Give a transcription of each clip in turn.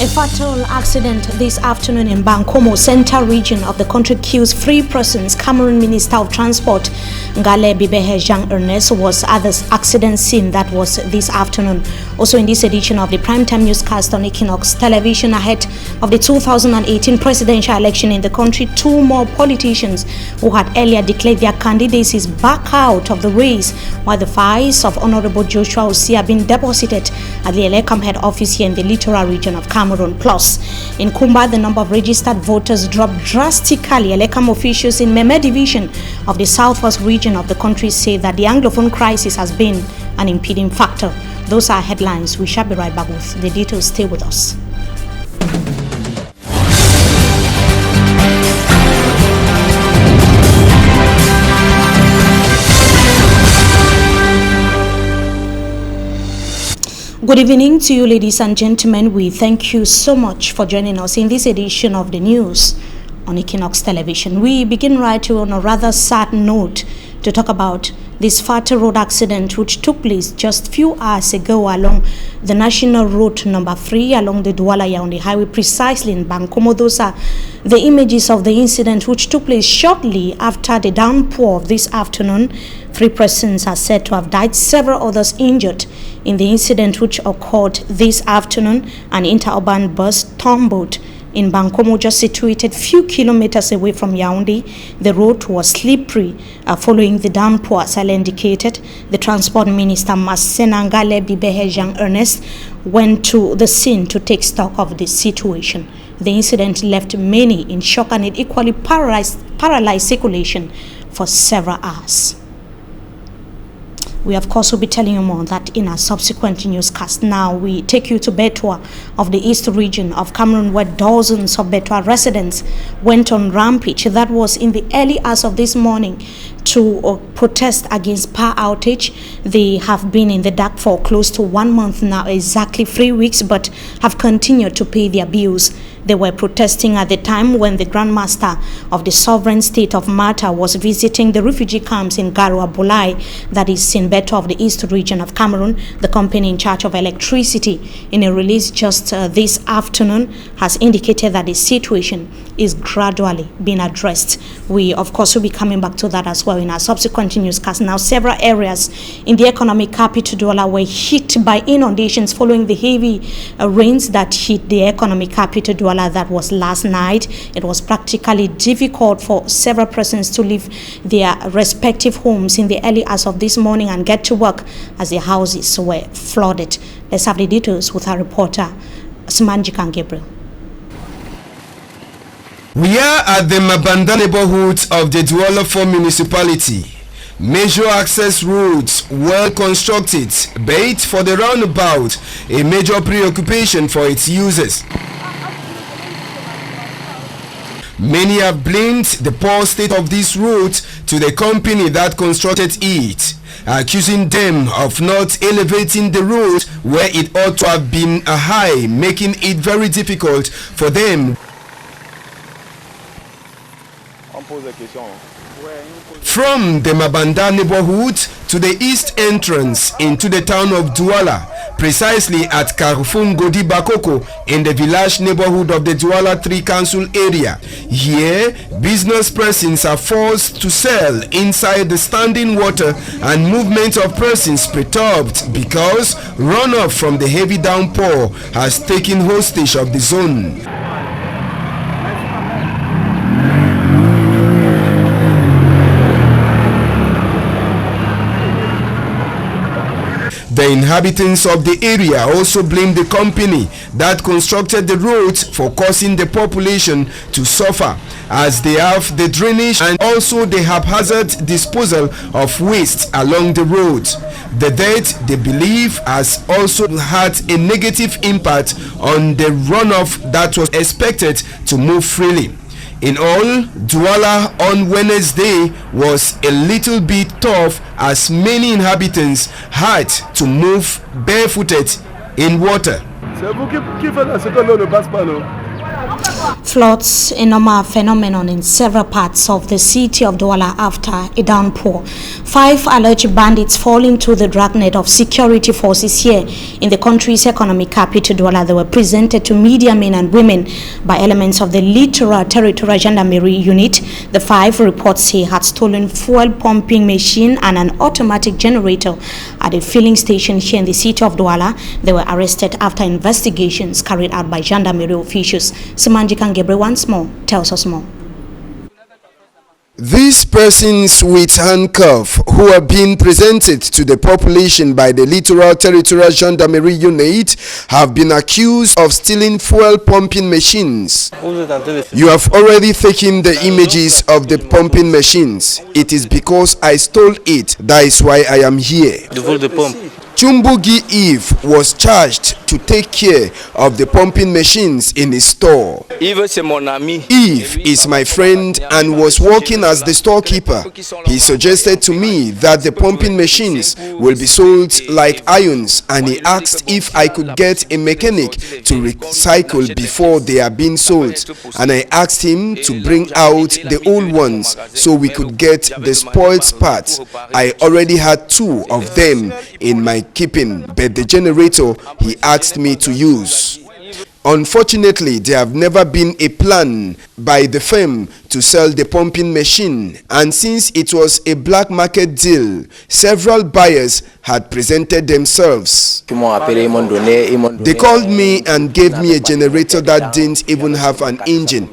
A fatal accident this afternoon in Bankomo, Central region of the country, kills 3 persons. Cameroon Minister of Transport Ngale Bibehe Jean Ernest was at the accident scene. That was this afternoon. Also in this edition of the primetime newscast on Equinoxe television, ahead of the 2018 presidential election in the country, 2 more politicians who had earlier declared their candidacies back out of the race, while the files of Honorable Joshua Osi have been deposited at the Elecam head office here in the littoral region of Cameroon. Plus, in Kumba, the number of registered voters dropped drastically. Elecam officials in Meme division of the southwest region of the country say that the Anglophone crisis has been an impeding factor. Those are headlines. We shall be right back with the details. Stay with us. Good evening to you, ladies and gentlemen. We thank you so much for joining us in this edition of the news on Equinoxe television. We begin right on a rather sad note to talk about this fatal road accident which took place just few hours ago along the National Road number 3 along the Douala-Yaoundé highway, precisely in Bankomo. Those are the images of the incident which took place shortly after the downpour of this afternoon. 3 persons are said to have died, several others injured in the incident which occurred this afternoon. An interurban bus tumbled in Bankomo, just situated few kilometers away from Yaoundé. The road was slippery following the downpour. As I indicated, the Transport Minister Masena Ngale Bibehe Jean Ernest went to the scene to take stock of the situation. The incident left many in shock and it equally paralyzed circulation for several hours. We of course will be telling you more on that in our subsequent newscast. Now we take you to Betua of the east region of Cameroon, where dozens of Betua residents went on rampage. That was in the early hours of this morning to protest against power outage. They have been in the dark for close to 1 month now, exactly 3 weeks, but have continued to pay their bills. They were protesting at the time when the Grand Master of the sovereign state of Malta was visiting the refugee camps in Garoua Bulai, that is in Betua of the east region of Cameroon. The company in charge of electricity, in a release just this afternoon, has indicated that the situation is gradually being addressed. We of course will be coming back to that as well in our subsequent newscast. Now, several areas in the economic capital Douala were hit by inundations following the heavy rains that hit the economic capital Douala. That was last night. It was practically difficult for several persons to leave their respective homes in the early hours of this morning and get to work as their houses were flooded. Let's have the details with our reporter Smanjikan Gabriel. We are at the Mabanda neighborhood of the Douala 4 municipality. Major access roads well constructed, but for the roundabout, a major preoccupation for its users. Many have blamed the poor state of this road to the company that constructed it, accusing them of not elevating the road where it ought to have been high, making it very difficult for them. From the Mabanda neighborhood to the east entrance into the town of Douala, precisely at Carrefour Ngodi Bakoko in the village neighborhood of the Douala 3 council area. Here, business persons are forced to sell inside the standing water and movement of persons perturbed because runoff from the heavy downpour has taken hostage of the zone. The inhabitants of the area also blame the company that constructed the roads for causing the population to suffer, as they have the drainage and also the haphazard disposal of waste along the road. The death, they believe, has also had a negative impact on the runoff that was expected to move freely. In all, Douala on Wednesday was a little bit tough as many inhabitants had to move barefooted in water. Floods, a normal phenomenon in several parts of the city of Douala after a downpour. 5 alleged bandits fall into the dragnet of security forces here in the country's economic capital, Douala. They were presented to media men and women by elements of the Littoral Territorial Gendarmerie unit. The 5 reports say had stolen fuel pumping machine and an automatic generator at a filling station here in the city of Douala. They were arrested after investigations carried out by Gendarmerie officials. Simanjikan Gabriel once more tells us more. These persons with handcuffs who are being presented to the population by the Littoral Territorial Gendarmerie unit have been accused of stealing fuel pumping machines. You have already taken the images of the pumping machines. It is because I stole it. That is why I am here. Chumbugi Eve was charged to take care of the pumping machines in his store. Eve is my friend and was working as the storekeeper. He suggested to me that the pumping machines will be sold like irons, and he asked if I could get a mechanic to recycle before they are being sold. And I asked him to bring out the old ones so we could get the spoiled parts. I already had 2 of them in my keeping, but the generator he asked me to use. Unfortunately, there have never been a plan by the firm to sell the pumping machine, and since it was a black market deal, several buyers had presented themselves. They called me and gave me a generator that didn't even have an engine.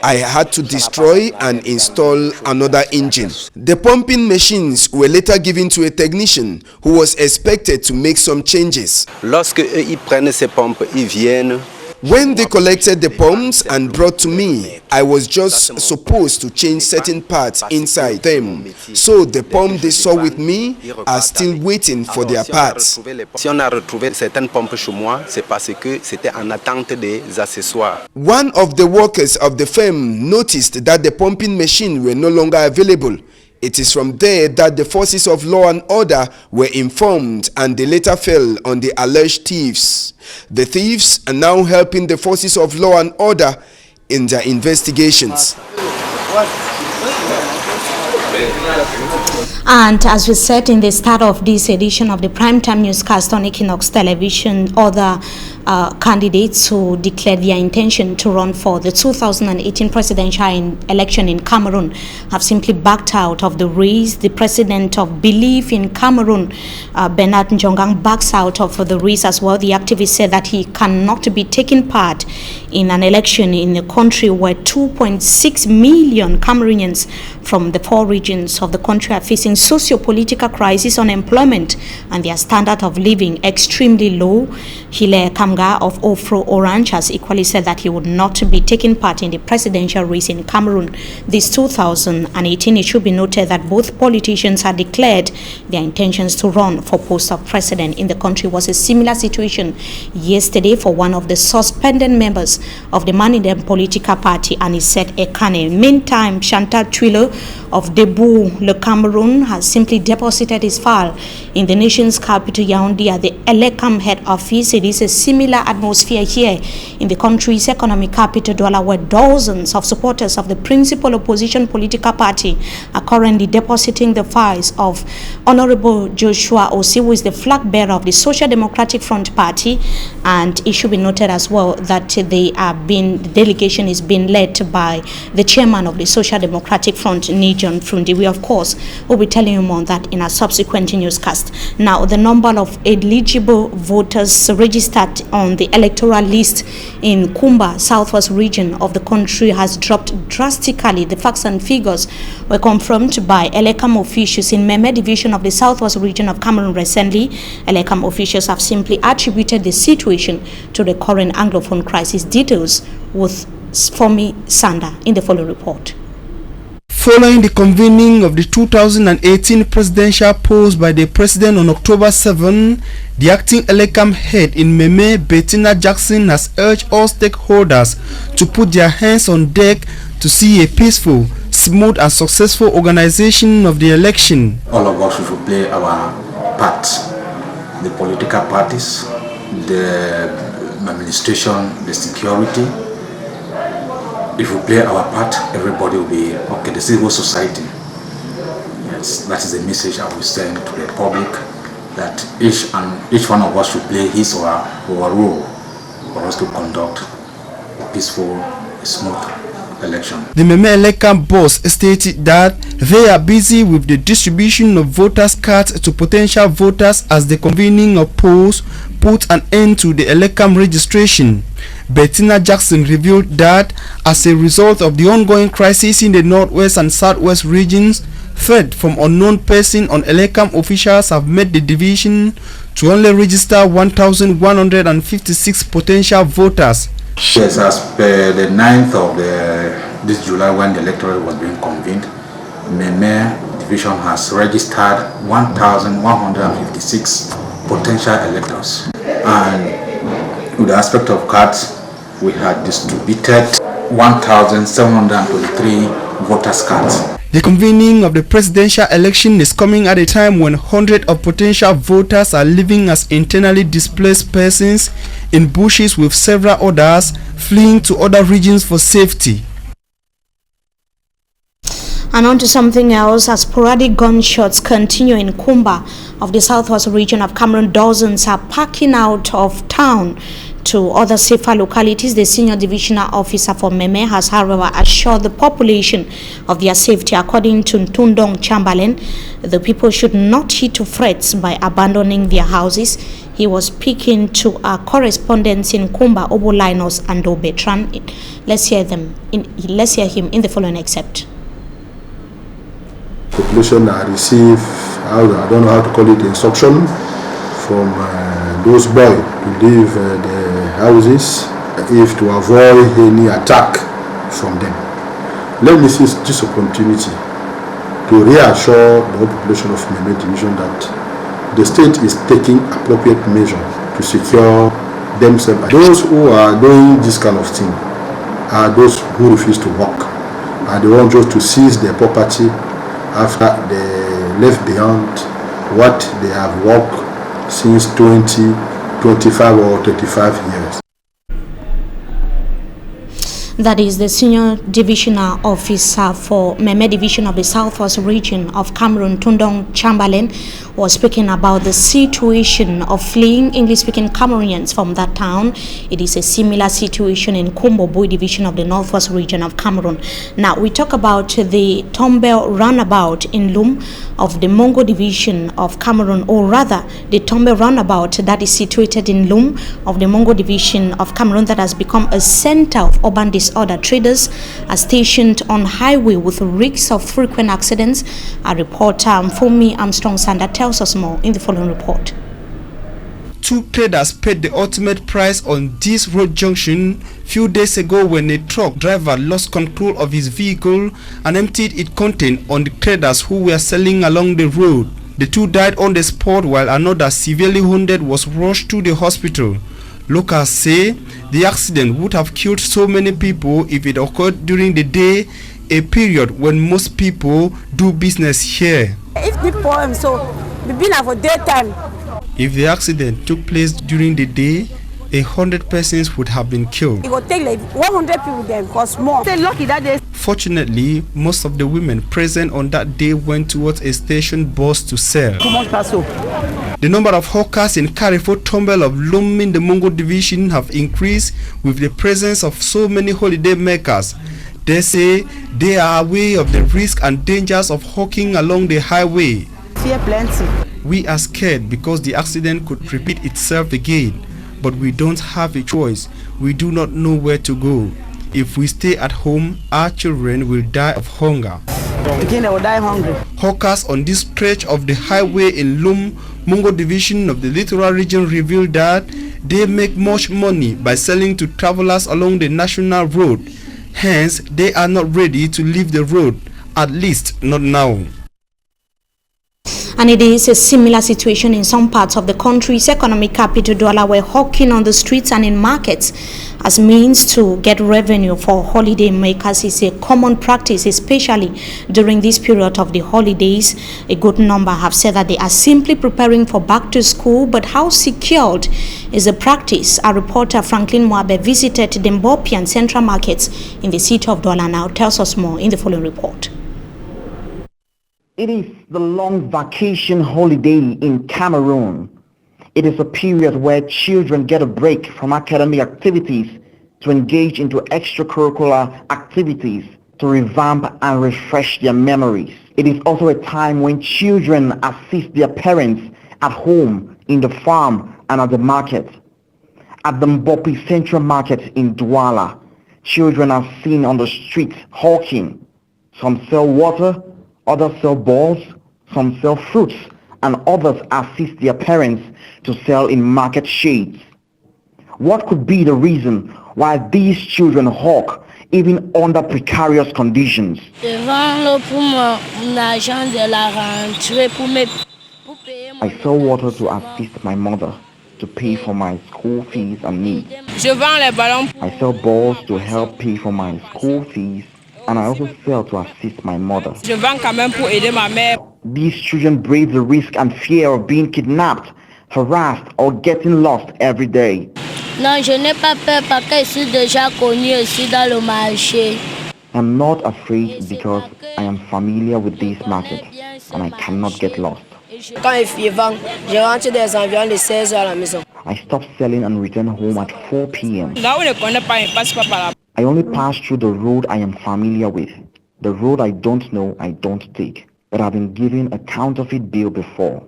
I had to destroy and install another engine. The pumping machines were later given to a technician who was expected to make some changes. When they collected the pumps and brought to me, I was just supposed to change certain parts inside them. So the pump they saw with me are still waiting for their parts. One of the workers of the firm noticed that the pumping machine were no longer available. It is from there that the forces of law and order were informed, and they later fell on the alleged thieves. The thieves are now helping the forces of law and order in their investigations. And as we said in the start of this edition of the Primetime Newscast on Equinoxe Television, other candidates who declared their intention to run for the 2018 presidential election in Cameroon have simply backed out of the race. The president of Believe in Cameroon, Bernard Njongang, backs out of the race as well. The activist said that he cannot be taking part in an election in a country where 2.6 million Cameroonians from the 4 regions of the country are facing socio-political crisis, unemployment, and their standard of living extremely low. Hilaire Kamga of Ofro Orange has equally said that he would not be taking part in the presidential race in Cameroon this 2018. It should be noted that both politicians had declared their intentions to run for post of president in the country. Was a similar situation yesterday for one of the suspended members of the Manidem political party, Anisset Ekane. Meantime, Chantal Twilo of Debout Le Cameroon has simply deposited his file in the nation's capital, Yaoundé, at the Elecam head office. It is a similar atmosphere here in the country's economic capital, Douala, where dozens of supporters of the principal opposition political party are currently depositing the files of Honorable Joshua Osi, who is the flag bearer of the Social Democratic Front Party. And it should be noted as well that the delegation is being led by the chairman of the Social Democratic Front, Nijon Frundi. We, of course, will be telling you more on that in a subsequent newscast. Now, the number of eligible voters registered on the electoral list in Kumba, southwest region of the country, has dropped drastically. The facts and figures were confirmed by Elecam officials in Meme division of the southwest region of Cameroon recently. Elecam officials have simply attributed the situation to the current Anglophone crisis. Details with Fomi Sanda in the following report. Following the convening of the 2018 presidential polls by the president on October 7, the acting Elecam head in Meme, Bettina Jackson, has urged all stakeholders to put their hands on deck to see a peaceful, smooth and successful organization of the election. All of us should play our part. The political parties, the administration, the security, if we play our part, everybody will be okay. The civil society. Yes, that is the message I will send to the public, that each one of us should play his or her role for us to conduct a peaceful, smooth election. The Meme Elekam boss stated that they are busy with the distribution of voters' cards to potential voters as the convening of polls put an end to the Elekam registration. Bettina Jackson revealed that as a result of the ongoing crisis in the northwest and southwest regions, threat from unknown person on Elekam officials have made the division to only register 1,156 potential voters. Yes, as per the 9th of this July, when the electorate was being convened, Meme division has registered 1,156 potential electors. And with the aspect of cards, we had distributed 1,723 voters' cards. The convening of the presidential election is coming at a time when hundreds of potential voters are living as internally displaced persons in bushes, with several others fleeing to other regions for safety. And on to something else, as sporadic gunshots continue in Kumba of the southwest region of Cameroon, dozens are packing out of town to other safer localities. The senior divisional officer for Meme has, however, assured the population of their safety. According to Tundong Chamberlain, the people should not heed to threats by abandoning their houses. He was speaking to our correspondents in Kumba, Obo Linus and Obetran. Let's hear him in the following excerpt. Population receive, I don't know how to call it, instruction from those boys to leave the houses if to avoid any attack from them. Let me seize this opportunity to reassure the whole population of Meme Division that the state is taking appropriate measure to secure themselves. Those who are doing this kind of thing are those who refuse to work, and they want just to seize their property after they left behind what they have worked since 20, 25 or 35 years. That is the senior divisional officer for Meme Division of the Southwest region of Cameroon, Tundong Chamberlain, was speaking about the situation of fleeing English-speaking Cameroonians from that town. It is a similar situation in Kumbo Boy Division of the Northwest region of Cameroon. Now, we talk about the Tombel Runabout in Lum of the Mongo Division of Cameroon, or rather, the Tombel Runabout that is situated in Lum of the Mongo Division of Cameroon, that has become a center of urban disorder. Traders are stationed on highway with risks of frequent accidents. Our reporter Fomi Armstrong Sander tells us more in the following report. Two traders paid the ultimate price on this road junction few days ago when a truck driver lost control of his vehicle and emptied its content on the traders who were selling along the road. The two died on the spot while another severely wounded was rushed to the hospital. Locals say the accident would have killed so many people if it occurred during the day, a period when most people do business here. If the problem so we been for daytime. If the accident took place during the day, 100 persons would have been killed. It would take like 100 people then, cause more. They're lucky that day. Fortunately, most of the women present on that day went towards a station bus to sell. The number of hawkers in Carrefour Tombel of Lum in the Mongo Division have increased with the presence of so many holiday makers. They say they are aware of the risk and dangers of hawking along the highway. Fear plenty. We are scared because the accident could repeat itself again, but we don't have a choice. We do not know where to go. If we stay at home, our children will die of hunger. Again, they will die hungry. Hawkers on this stretch of the highway in Lum, Mongo Division of the Littoral region revealed that they make much money by selling to travelers along the national road. Hence, they are not ready to leave the road, at least not now. And it is a similar situation in some parts of the country's economic capital, Douala, where hawking on the streets and in markets as means to get revenue for holiday makers is a common practice, especially during this period of the holidays. A good number have said that they are simply preparing for back to school, but how secured is the practice? Our reporter Franklin Mwabe visited the Mbopian Central Markets in the city of Douala now tells us more in the following report. It is the long vacation holiday in Cameroon. It is a period where children get a break from academic activities to engage into extracurricular activities to revamp and refresh their memories. It is also a time when children assist their parents at home, in the farm, and at the market. At the Mbopi Central Market in Douala, children are seen on the streets hawking. Some sell water, others sell balls, some sell fruits, and others assist their parents to sell in market shades. What could be the reason why these children hawk even under precarious conditions? I sell water to assist my mother to pay for my school fees and needs. I sell balls to help pay for my school fees, and I also sell to assist my mother. These children brave the risk and fear of being kidnapped, harassed, or getting lost every day. I'm not afraid because I am familiar with this market and I cannot get lost. I stop selling and return home at 4 p.m. I only pass through the road I am familiar with. The road I don't know, I don't take. But I've been given a counterfeit bill before.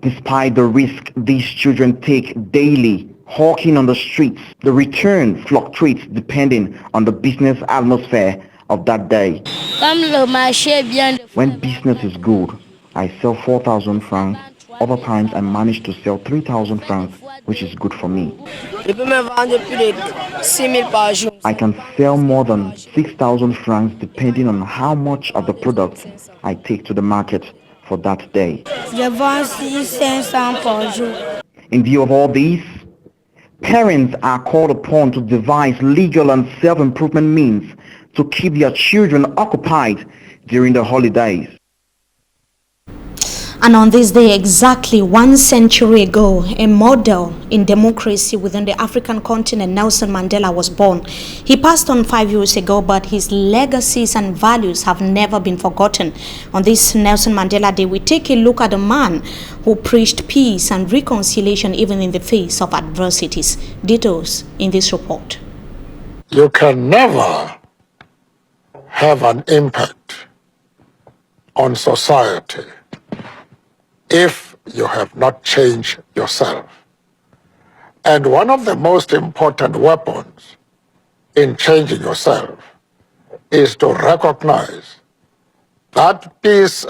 Despite the risk these children take daily, hawking on the streets, the return fluctuates depending on the business atmosphere of that day. When business is good, I sell 4,000 francs. Other times I manage to sell 3,000 francs, which is good for me. I can sell more than 6,000 francs depending on how much of the product I take to the market for that day. In view of all these, parents are called upon to devise legal and self-improvement means to keep their children occupied during the holidays. And on this day, exactly 1 century ago, a model in democracy within the African continent, Nelson Mandela, was born. He passed on 5 years ago, but his legacies and values have never been forgotten. On this Nelson Mandela Day, we take a look at a man who preached peace and reconciliation even in the face of adversities. Details in this report. You can never have an impact on society if you have not changed yourself. And one of the most important weapons in changing yourself is to recognize that peace,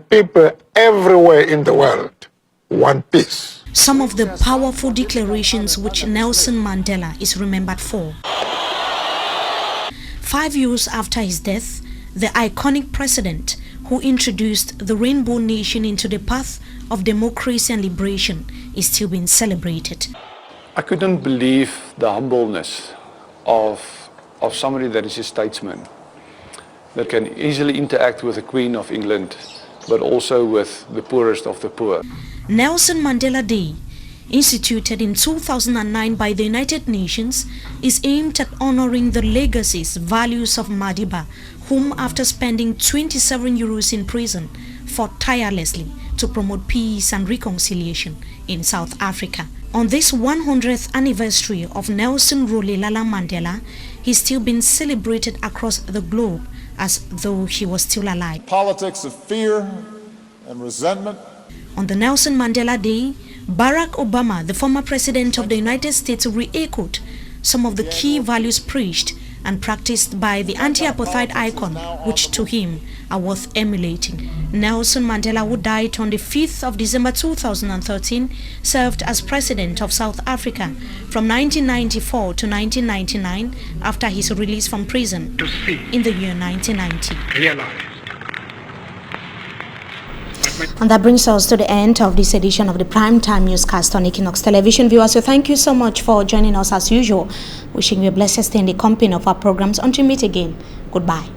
people everywhere in the world want peace. Some of the powerful declarations which Nelson Mandela is remembered for. 5 years after his death, the iconic president who introduced the Rainbow Nation into the path of democracy and liberation is still being celebrated. I couldn't believe the humbleness of somebody that is a statesman, that can easily interact with the Queen of England, but also with the poorest of the poor. Nelson Mandela Day, instituted in 2009 by the United Nations, is aimed at honoring the legacies, values of Madiba, whom after spending 27 years in prison, fought tirelessly to promote peace and reconciliation in South Africa. On this 100th anniversary of Nelson Rolihlahla Mandela, he's still been celebrated across the globe as though he was still alive. Politics of fear and resentment. On the Nelson Mandela Day, Barack Obama, the former president of the United States, re-echoed some of the key values preached and practiced by the anti-apartheid icon, which to him are worth emulating. Nelson Mandela, who died on the 5th of December 2013, served as president of South Africa from 1994 to 1999 after his release from prison in the year 1990. Realize And that brings us to the end of this edition of the Primetime Newscast on Equinoxe Television. Viewers, so thank you so much for joining us as usual. Wishing you a blessed stay in the company of our programs. Until we meet again, goodbye.